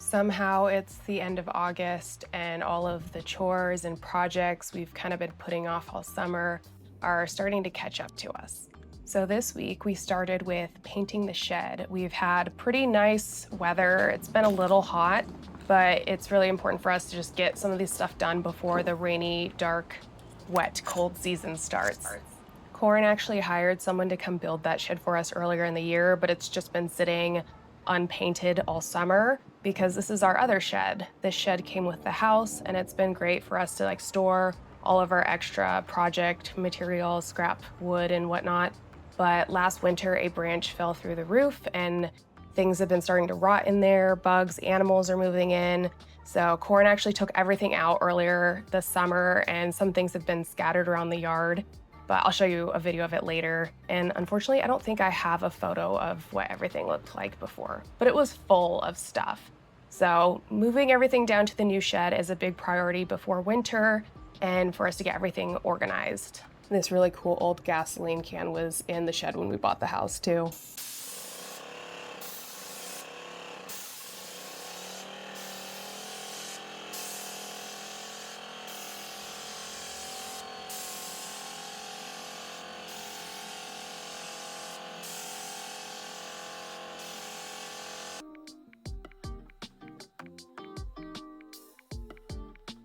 Somehow it's the end of August and all of the chores and projects we've kind of been putting off all summer are starting to catch up to us. So this week we started with painting the shed. We've had pretty nice weather. It's been a little hot, but it's really important for us to just get some of this stuff done before the rainy, dark, wet, cold season starts. Corin actually hired someone to come build that shed for us earlier in the year, but it's just been sitting unpainted all summer because this is our other shed. This shed came with the house and it's been great for us to store all of our extra project materials, scrap wood and whatnot. But last winter, a branch fell through the roof and things have been starting to rot in there. Bugs, animals are moving in. So Corin actually took everything out earlier this summer and some things have been scattered around the yard. But I'll show you a video of it later. And unfortunately, I don't think I have a photo of what everything looked like before, but it was full of stuff. So moving everything down to the new shed is a big priority before winter and for us to get everything organized. This really cool old gasoline can was in the shed when we bought the house too.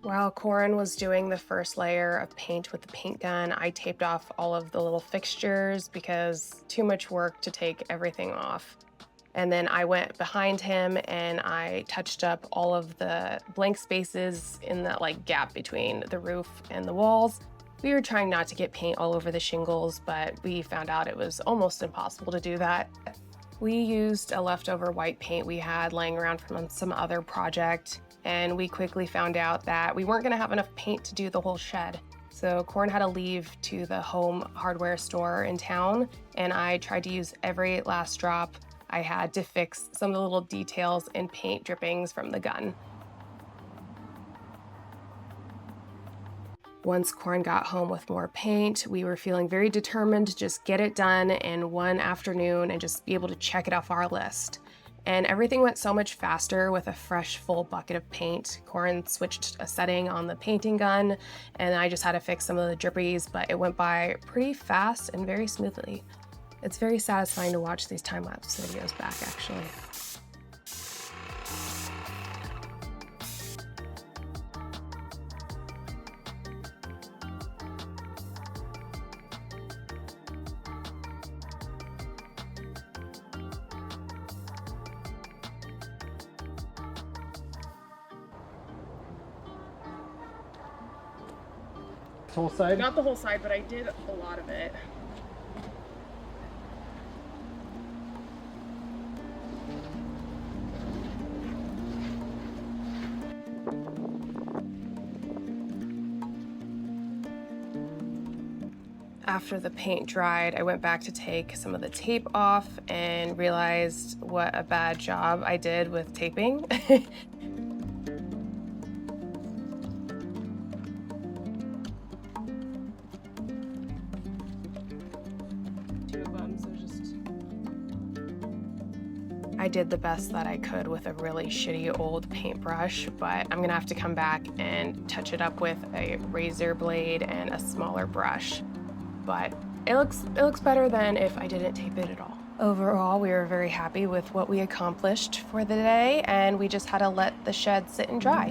While Corin was doing the first layer of paint with the paint gun, I taped off all of the little fixtures because too much work to take everything off. And then I went behind him and I touched up all of the blank spaces in that gap between the roof and the walls. We were trying not to get paint all over the shingles, but we found out it was almost impossible to do that. We used a leftover white paint we had laying around from some other project, and we quickly found out that we weren't gonna have enough paint to do the whole shed. So Corin had to leave to the home hardware store in town, and I tried to use every last drop I had to fix some of the little details and paint drippings from the gun. Once Corin got home with more paint, we were feeling very determined to just get it done in one afternoon and just be able to check it off our list. And everything went so much faster with a fresh, full bucket of paint. Corin switched a setting on the painting gun, and I just had to fix some of the drippies, but it went by pretty fast and very smoothly. It's very satisfying to watch these time-lapse videos back, actually. Whole side? Not the whole side, but I did a lot of it. After the paint dried, I went back to take some of the tape off and realized what a bad job I did with taping. I did the best that I could with a really shitty old paintbrush, but I'm gonna have to come back and touch it up with a razor blade and a smaller brush. But it looks better than if I didn't tape it at all. Overall, we were very happy with what we accomplished for the day, and we just had to let the shed sit and dry.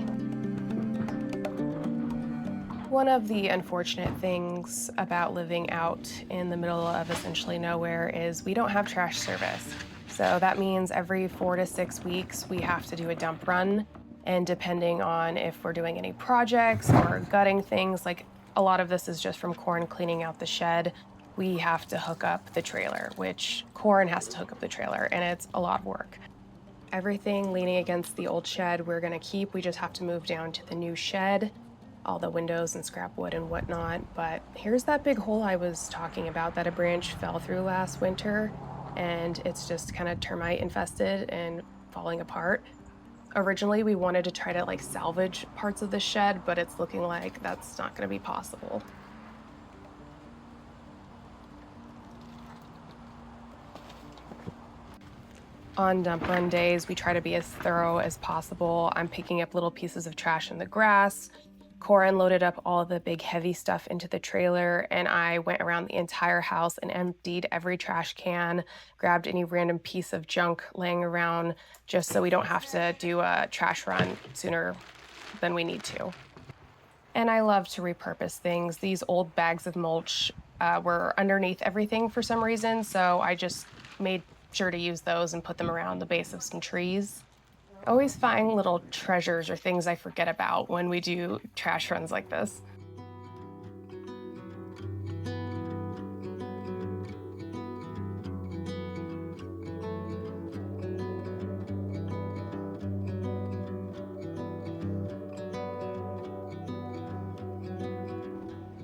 One of the unfortunate things about living out in the middle of essentially nowhere is we don't have trash service. So that means every 4 to 6 weeks, we have to do a dump run. And depending on if we're doing any projects or gutting things, a lot of this is just from Corin cleaning out the shed, we have to hook up the trailer, which Corin has to hook up the trailer, and it's a lot of work. Everything leaning against the old shed we're gonna keep. We just have to move down to the new shed, all the windows and scrap wood and whatnot. But here's that big hole I was talking about that a branch fell through last winter, and it's just kind of termite infested and falling apart. Originally, we wanted to try to salvage parts of the shed, but it's looking like that's not gonna be possible. On dump run days, we try to be as thorough as possible. I'm picking up little pieces of trash in the grass. Corin loaded up all the big heavy stuff into the trailer, and I went around the entire house and emptied every trash can, grabbed any random piece of junk laying around, just so we don't have to do a trash run sooner than we need to. And I love to repurpose things. These old bags of mulch were underneath everything for some reason, so I just made sure to use those and put them around the base of some trees. I always find little treasures or things I forget about when we do trash runs like this.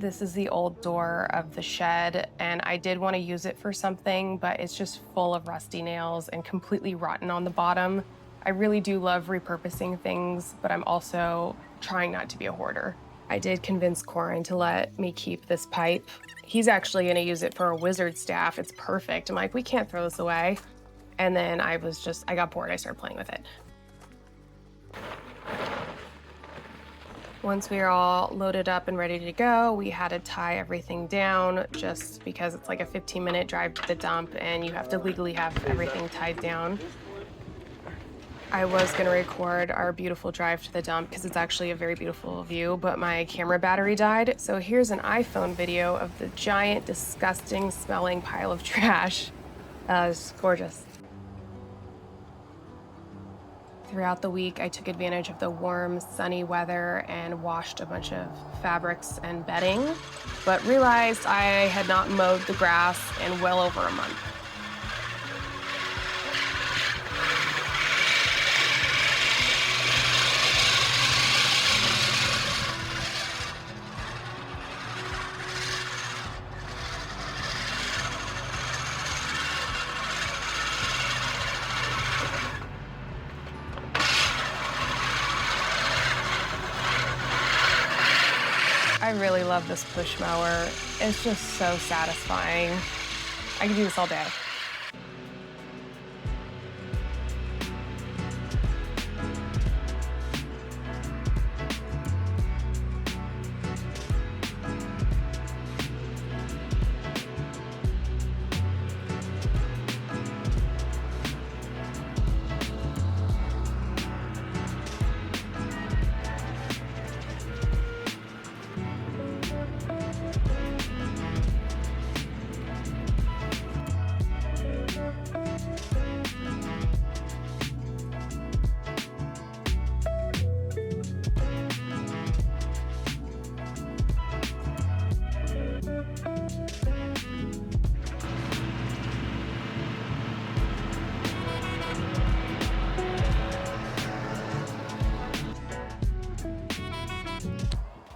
This is the old door of the shed, and I did want to use it for something, but it's just full of rusty nails and completely rotten on the bottom. I really do love repurposing things, but I'm also trying not to be a hoarder. I did convince Corin to let me keep this pipe. He's actually going to use it for a wizard staff. It's perfect. I'm like, we can't throw this away. And then I got bored. I started playing with it. Once we were all loaded up and ready to go, we had to tie everything down just because it's like a 15-minute drive to the dump and you have to legally have everything tied down. I was gonna record our beautiful drive to the dump because it's actually a very beautiful view, but my camera battery died. So here's an iPhone video of the giant, disgusting smelling pile of trash. It's gorgeous. Throughout the week, I took advantage of the warm, sunny weather and washed a bunch of fabrics and bedding, but realized I had not mowed the grass in well over a month. I really love this push mower. It's just so satisfying. I could do this all day.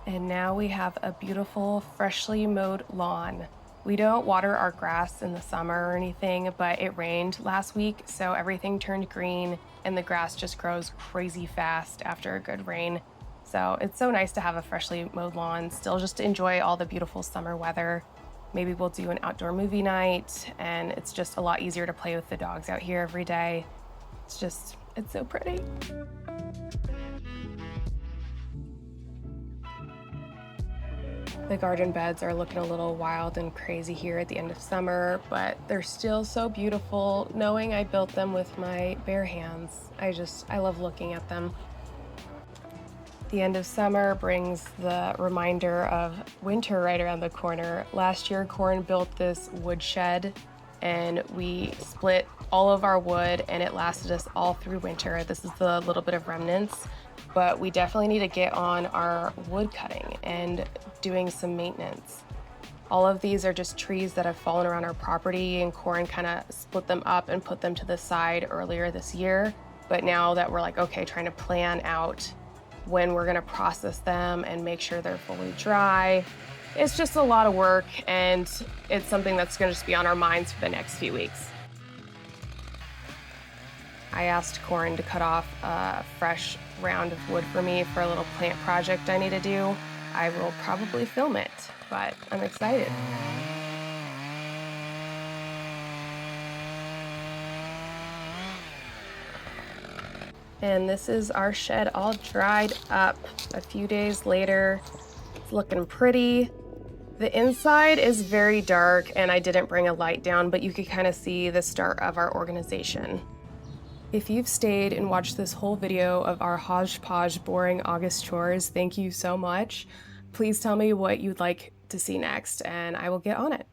And now we have a beautiful, freshly mowed lawn. We don't water our grass in the summer or anything, but it rained last week, so everything turned green and the grass just grows crazy fast after a good rain. So it's so nice to have a freshly mowed lawn, still just to enjoy all the beautiful summer weather. Maybe we'll do an outdoor movie night, and it's just a lot easier to play with the dogs out here every day. It's so pretty. The garden beds are looking a little wild and crazy here at the end of summer, but they're still so beautiful knowing I built them with my bare hands. I love looking at them. The end of summer brings the reminder of winter right around the corner. Last year, Corin built this wood shed and we split all of our wood and it lasted us all through winter. This is the little bit of remnants, but we definitely need to get on our wood cutting and doing some maintenance. All of these are just trees that have fallen around our property and Corin kind of split them up and put them to the side earlier this year. But now that we're like, okay, trying to plan out when we're gonna process them and make sure they're fully dry, it's just a lot of work and it's something that's gonna just be on our minds for the next few weeks. I asked Corin to cut off a fresh round of wood for me for a little plant project I need to do. I will probably film it, but I'm excited. And this is our shed all dried up a few days later. It's looking pretty. The inside is very dark and I didn't bring a light down, but you could kind of see the start of our organization. If you've stayed and watched this whole video of our hodgepodge boring August chores, thank you so much. Please tell me what you'd like to see next and I will get on it.